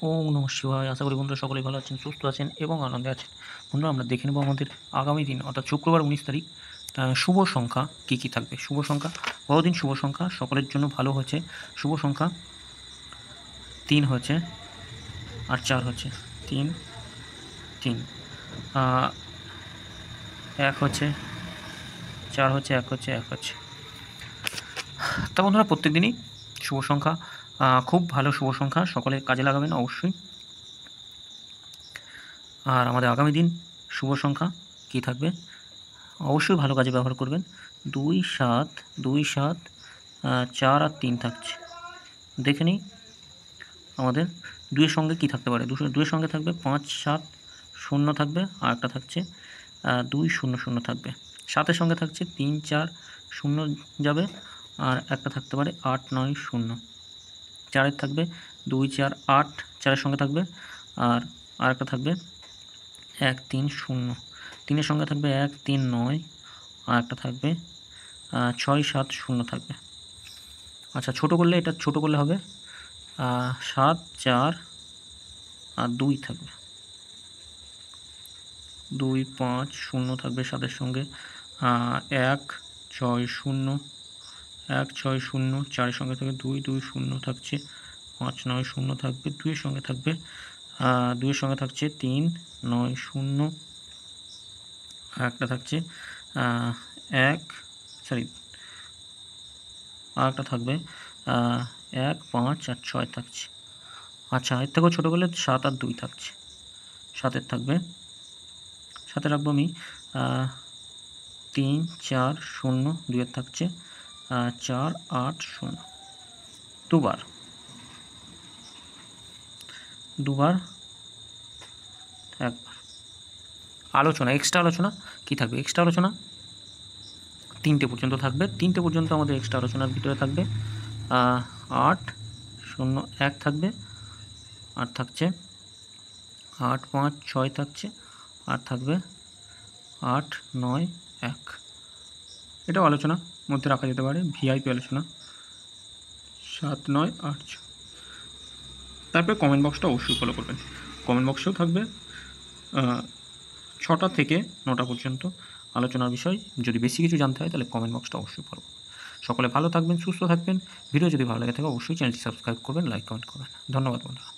ওম নমঃ শিবায়। আশা করি বন্ধুরা সকলেই ভালো আছেন, সুস্থ আছেন এবং আনন্দে আছেন। বন্ধুরা আমরা দেখে নেব আমাদের আগামী দিন অর্থাৎ শুক্রবার 19 তারিখ শুভ সংখ্যা কী কী থাকবে। শুভ সংখ্যা, বড়দিন শুভ সংখ্যা সকলের জন্য ভালো হয়েছে। শুভ সংখ্যা 3 হয়েছে আর 4 হচ্ছে। 3, 3, 1 হচ্ছে, 4 হচ্ছে, 1 হচ্ছে, 1 হচ্ছে। তা বন্ধুরা প্রত্যেক দিনই শুভ সংখ্যা খুব ভালো শুভ সংখ্যা, সকলে কাজে লাগাবেন অবশ্যই। আর আমাদের আগামী দিন শুভ সংখ্যা কী থাকবে অবশ্যই ভালো কাজে ব্যবহার করবেন। 2, 7, 2, 7, 4 আর 3 থাকছে। দেখে নিই আমাদের 2 এর সঙ্গে কী থাকতে পারে। 2 এর সঙ্গে থাকবে 5, 7, 0 থাকবে, আর একটা থাকছে 2, 0, 0 থাকবে। 7 এর সঙ্গে থাকছে 3, 4, 0 যাবে, আর একটা থাকতে পারে 8, 9, 0। 4 এর থাকবে 2, 4, 8, 4 এর সঙ্গে থাকবে, আর আরেকটা থাকবে 1, 3, 0। 3 এর সঙ্গে থাকবে 1, 3, 9, আর একটা থাকবে 6, 7, 0 থাকবে। আচ্ছা ছোটো করলে, এটা ছোটো করলে হবে 7, 4 আর 2 থাকবে। 2, 5, 0 থাকবে 7 এর সঙ্গে, 1, 6, 0, 1, 6, 0, 4 এর সঙ্গে থাকবে 2, 2, 0 থাকছে, 5, 9, 0 থাকবে। 2 এর সঙ্গে থাকবে 2 এর সঙ্গে থাকছে 3, 9, 0, আর একটা থাকছে 1, সরি, আর একটা থাকবে 1, 5 আর 6 থাকছে। আচ্ছা এর থেকেও ছোটো করলে 7 আর 2 থাকছে। 7 থাকবে, 7 রাখবো আমি 3, 4, 0, 2 এর থাকছে 4, 8, 0। দুবার, একবার। আলোচনা, এক্সট্রা আলোচনা কী থাকবে? এক্সট্রা আলোচনা 3টে পর্যন্ত থাকবে। 3টে পর্যন্ত আমাদের এক্সট্রা আলোচনার ভিতরে থাকবে 8, 0, 1 থাকবে, আর থাকছে 8, 5, 6 থাকছে, আর থাকবে 8, 9, 1। এটাও আলোচনার মধ্যে রাখা যেতে পারে, ভিআইপি আলোচনা 7, 9, 8, 6। তারপরে কমেন্ট বক্সটা অবশ্যই ফলো করবেন। কমেন্ট বক্সেও থাকবে 6টা থেকে 9টা পর্যন্ত আলোচনার বিষয়। যদি বেশি কিছু জানতে হয় তাহলে কমেন্ট বক্সটা অবশ্যই ফলো করবেন। সকলে ভালো থাকবেন, সুস্থ থাকবেন। ভিডিও যদি ভালো লাগে থাকে অবশ্যই চ্যানেলটি সাবস্ক্রাইব করবেন, লাইক কমেন্ট করবেন। ধন্যবাদ বন্ধুরা।